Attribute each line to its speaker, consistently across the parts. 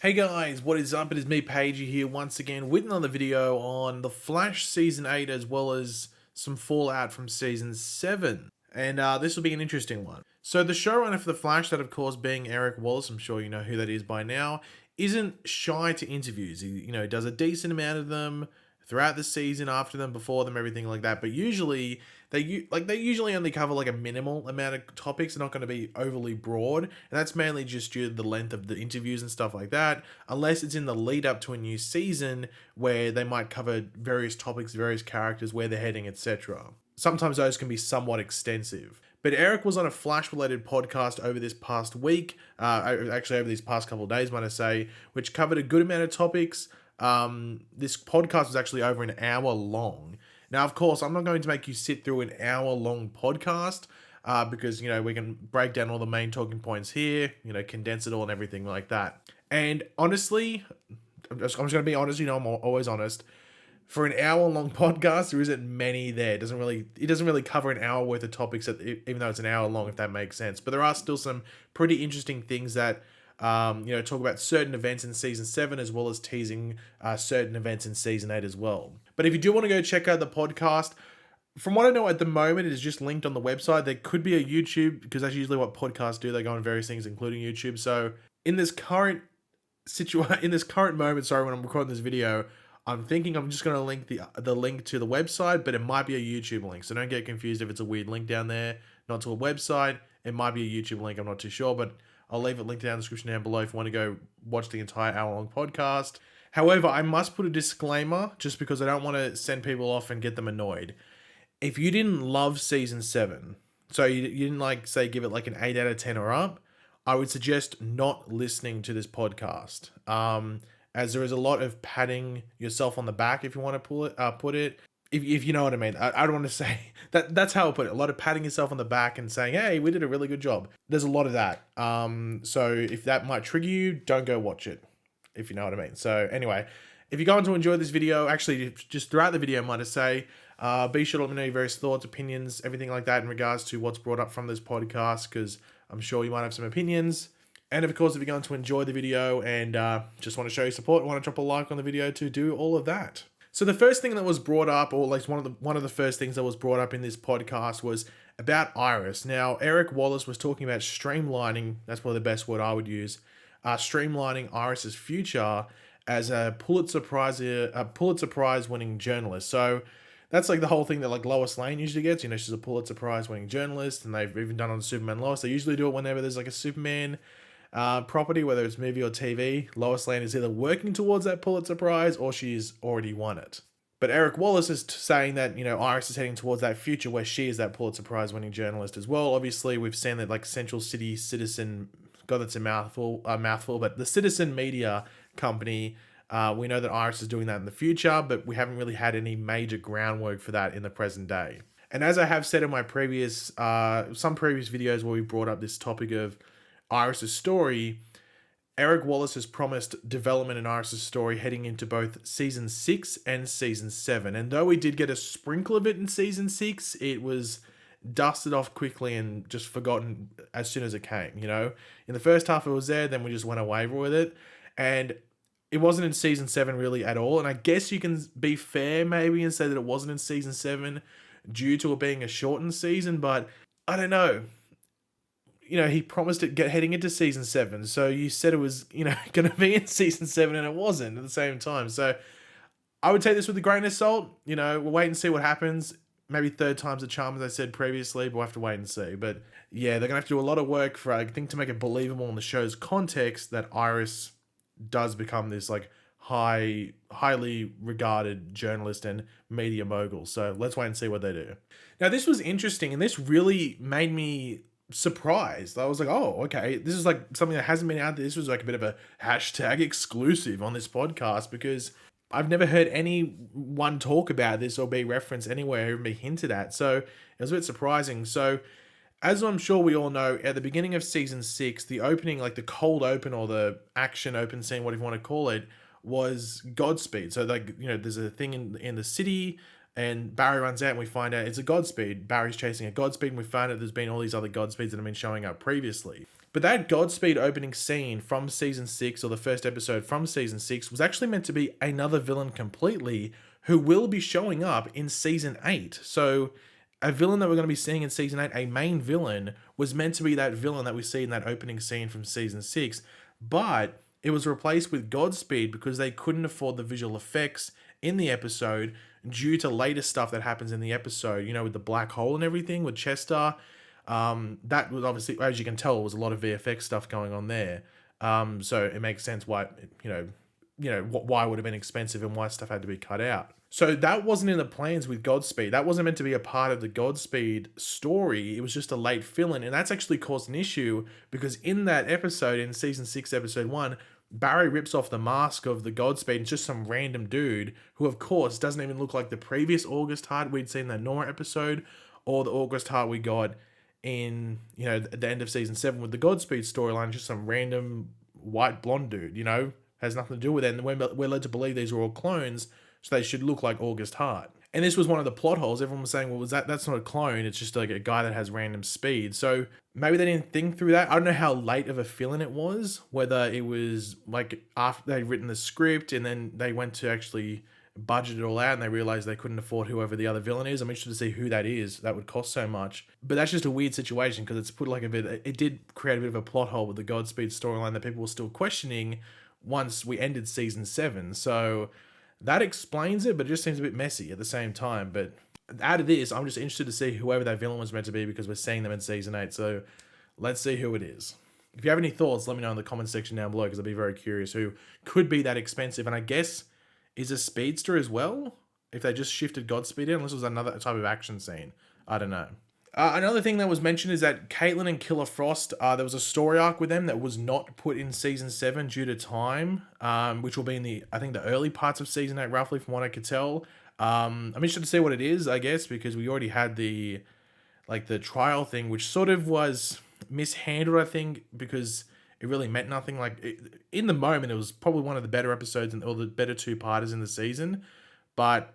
Speaker 1: Hey guys, what is up? It is me, Pagey, here once again with another video on The Flash Season 8 as well as some fallout from Season 7. And this will be an interesting one. So the showrunner for The Flash, that of course being Eric Wallace, I'm sure you know who that is by now, isn't shy to interviews. He, does a decent amount of them throughout the season, after them, before them, everything like that. But usually they usually only cover like a minimal amount of topics. They're not going to be overly broad, and that's mainly just due to the length of the interviews and stuff like that. Unless it's in the lead up to a new season where they might cover various topics, various characters, where they're heading, etc. Sometimes those can be somewhat extensive. But Eric was on a Flash-related podcast over this past week, actually over these past couple of days, might I say, which covered a good amount of topics. This podcast was actually over an hour long. Now, of course, I'm not going to make you sit through an hour-long podcast because, we can break down all the main talking points here, condense it all and everything like that. And honestly, I'm just going to be honest, I'm always honest. For an hour-long podcast, there isn't many there. It doesn't really cover an hour worth of topics, even though it's an hour long, if that makes sense. But there are still some pretty interesting things that talk about certain events in Season 7 as well as teasing certain events in Season 8 as well. But if you do want to go check out the podcast, from what I know at the moment, it is just linked on the website. There could be a YouTube, because that's usually what podcasts do. They go on various things, including YouTube. So in this current moment, when I'm recording this video, I'm thinking I'm just going to link the link to the website, but it might be a YouTube link. So don't get confused if it's a weird link down there, not to a website. It might be a YouTube link. I'm not too sure, but I'll leave it linked down in the description down below if you want to go watch the entire hour-long podcast. However, I must put a disclaimer just because I don't want to send people off and get them annoyed. If you didn't love Season 7, so you didn't give it like an 8 out of 10 or up, I would suggest not listening to this podcast. As there is a lot of patting yourself on the back, if you want to put it, if you know what I mean. I don't want to say that. That's how I put it. A lot of patting yourself on the back and saying, "Hey, we did a really good job." There's a lot of that. So if that might trigger you, don't go watch it, if you know what I mean. So anyway, if you're going to enjoy this video, actually just throughout the video, might I say, be sure to let me know your various thoughts, opinions, everything like that in regards to what's brought up from this podcast, because I'm sure you might have some opinions. And of course, if you're going to enjoy the video and just want to show your support, want to drop a like on the video to do all of that. So the first thing that was brought up, or like one of the first things that was brought up in this podcast, was about Iris. Now, Eric Wallace was talking about streamlining, that's probably the best word I would use, streamlining Iris's future as a Pulitzer Prize winning journalist. So that's like the whole thing that like Lois Lane usually gets. She's a Pulitzer Prize winning journalist, and they've even done on Superman Lois. They usually do it whenever there's like a Superman property, whether it's movie or TV. Lois Lane is either working towards that Pulitzer Prize or she's already won it. But Eric Wallace is saying that, Iris is heading towards that future where she is that Pulitzer Prize winning journalist as well. Obviously, we've seen that like Central City Citizen, God, that's a mouthful, but the Citizen Media Company, we know that Iris is doing that in the future, but we haven't really had any major groundwork for that in the present day. And as I have said in my some previous videos where we brought up this topic of Iris's story, Eric Wallace has promised development in Iris's story heading into both Season 6 and Season 7. And though we did get a sprinkle of it in Season 6, it was dusted off quickly and just forgotten as soon as it came, In the first half it was there, then we just went away with it. And it wasn't in Season 7 really at all. And I guess you can be fair maybe and say that it wasn't in Season 7 due to it being a shortened season, but I don't know. He promised it heading into Season 7. So you said it was, going to be in Season 7 and it wasn't at the same time. So I would take this with a grain of salt. We'll wait and see what happens. Maybe third time's the charm, as I said previously, but we'll have to wait and see. But yeah, they're going to have to do a lot of work for, I think, to make it believable in the show's context that Iris does become this like highly regarded journalist and media mogul. So let's wait and see what they do. Now, this was interesting, and this really made me surprised. I was like, oh, okay, this is like something that hasn't been out there. This was like a bit of a hashtag exclusive on this podcast, because I've never heard anyone talk about this or be referenced anywhere or be hinted at. So it was a bit surprising. So as I'm sure we all know, at the beginning of Season 6, the opening, like the cold open or the action open scene, whatever you want to call it, was Godspeed. So like, there's a thing in the city. And Barry runs out and we find out it's a Godspeed. Barry's chasing a Godspeed and we find out there's been all these other Godspeeds that have been showing up previously. But that Godspeed opening scene from season 6, or the first episode from season 6, was actually meant to be another villain completely who will be showing up in season 8. So a villain that we're going to be seeing in season 8, a main villain, was meant to be that villain that we see in that opening scene from season 6. But it was replaced with Godspeed because they couldn't afford the visual effects in the episode due to later stuff that happens in the episode, with the black hole and everything with Chester. That was obviously, as you can tell, was a lot of VFX stuff going on there. So it makes sense why, why it would have been expensive and why stuff had to be cut out. So that wasn't in the plans with Godspeed. That wasn't meant to be a part of the Godspeed story. It was just a late fill-in, and that's actually caused an issue because in that episode, in season 6, episode 1, Barry rips off the mask of the Godspeed and just some random dude who, of course, doesn't even look like the previous August Heart we'd seen in that Nora episode or the August Heart we got in, at the end of season 7 with the Godspeed storyline. Just some random white blonde dude, has nothing to do with it. And we're led to believe these are all clones, so they should look like August Heart. And this was one of the plot holes. Everyone was saying, well, that's not a clone. It's just like a guy that has random speed. So maybe they didn't think through that. I don't know how late of a fill-in it was, whether it was like after they'd written the script and then they went to actually budget it all out and they realized they couldn't afford whoever the other villain is. I'm interested to see who that is. That would cost so much. But that's just a weird situation because it's put like it did create a bit of a plot hole with the Godspeed storyline that people were still questioning once we ended season 7. So that explains it, but it just seems a bit messy at the same time. But out of this, I'm just interested to see whoever that villain was meant to be because we're seeing them in season 8. So let's see who it is. If you have any thoughts, let me know in the comment section down below because I'd be very curious who could be that expensive. And I guess is a speedster as well? If they just shifted Godspeed in, unless it was another type of action scene. I don't know. Another thing that was mentioned is that Caitlin and Killer Frost, there was a story arc with them that was not put in season 7 due to time, which will be in the early parts of season 8, roughly from what I could tell. I'm interested to see what it is, I guess, because we already had the trial thing, which sort of was mishandled, I think, because it really meant nothing. In the moment, it was probably one of the better episodes or the better 2-parters in the season, but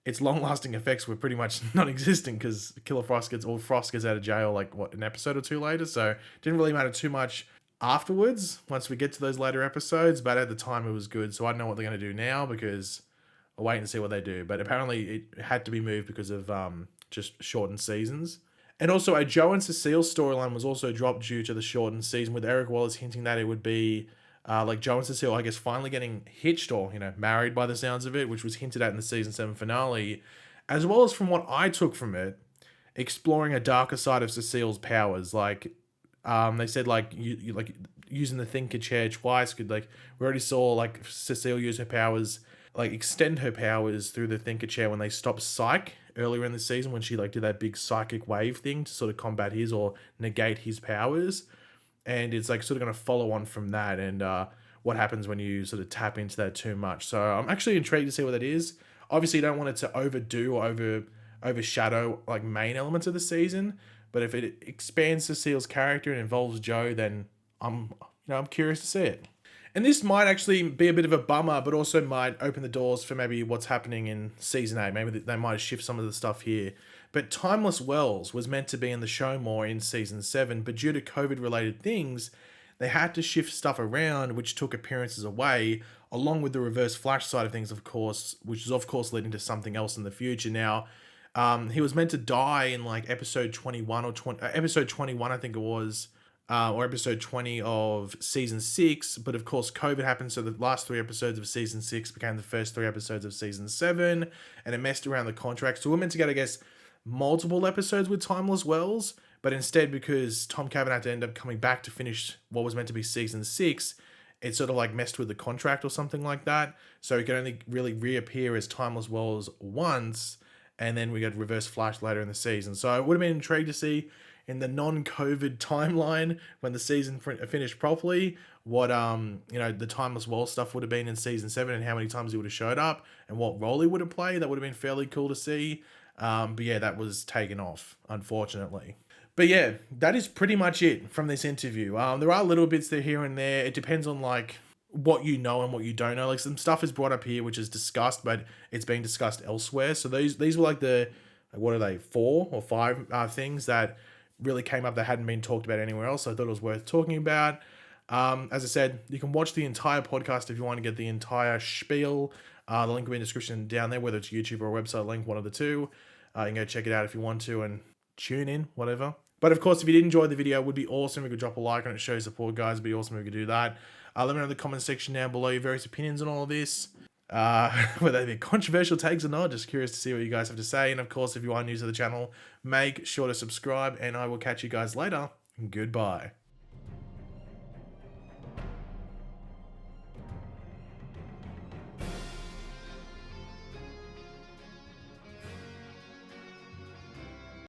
Speaker 1: its long-lasting effects were pretty much non-existent because Frost gets out of jail an episode or 2 later, so it didn't really matter too much afterwards once we get to those later episodes, but at the time it was good, so I don't know what they're going to do now because I'll wait and see what they do, but apparently it had to be moved because of just shortened seasons. And also a Joe and Cecile storyline was also dropped due to the shortened season, with Eric Wallace hinting that it would be Joe and Cecile, I guess, finally getting hitched or, married by the sounds of it, which was hinted at in the season 7 finale, as well as from what I took from it, exploring a darker side of Cecile's powers. They said, you using the thinker chair twice could, we already saw, Cecile use her powers, extend her powers through the thinker chair when they stopped Psyche earlier in the season when she, did that big psychic wave thing to sort of combat his or negate his powers. And it's sort of going to follow on from that and what happens when you sort of tap into that too much. So I'm actually intrigued to see what that is. Obviously, you don't want it to overdo or overshadow main elements of the season. But if it expands Cecile's character and involves Joe, then I'm curious to see it. And this might actually be a bit of a bummer, but also might open the doors for maybe what's happening in season 8. Maybe they might shift some of the stuff here. But Timeless Wells was meant to be in the show more in season 7, but due to COVID-related things, they had to shift stuff around, which took appearances away, along with the Reverse Flash side of things, of course, which is of course leading to something else in the future. Now, he was meant to die in episode 21 or episode 21, I think it was, or episode 20 of season 6, but of course COVID happened, so the last 3 episodes of season 6 became the first 3 episodes of season 7, and it messed around the contract. So we're meant to get, I guess, multiple episodes with Timeless Wells, but instead, because Tom Cavan had to end up coming back to finish what was meant to be season 6, it sort of messed with the contract or something like that, so he could only really reappear as Timeless Wells once, and then we got Reverse Flash later in the season. So I would have been intrigued to see in the non-COVID timeline when the season finished properly what the Timeless Wells stuff would have been in season 7 and how many times he would have showed up and what role he would have played. That would have been fairly cool to see. But yeah, that was taken off, unfortunately. But yeah, that is pretty much it from this interview. There are little bits there here and there. It depends on what you know and what you don't know. Like some stuff is brought up here which is discussed, but it's being discussed elsewhere. So these were like the, like, what are they, 4 or 5 things that really came up that hadn't been talked about anywhere else. So I thought it was worth talking about. As I said, you can watch the entire podcast if you want to get the entire spiel. The link will be in the description down there, whether it's YouTube or a website link, one of the two. You can go check it out if you want to and tune in, whatever. But of course, if you did enjoy the video, it would be awesome if you could drop a like on it, show your support, guys. It'd be awesome if you could do that. Let me know in the comment section down below your various opinions on all of this. Whether they be controversial takes or not, just curious to see what you guys have to say. And of course, if you are new to the channel, make sure to subscribe, and I will catch you guys later. Goodbye.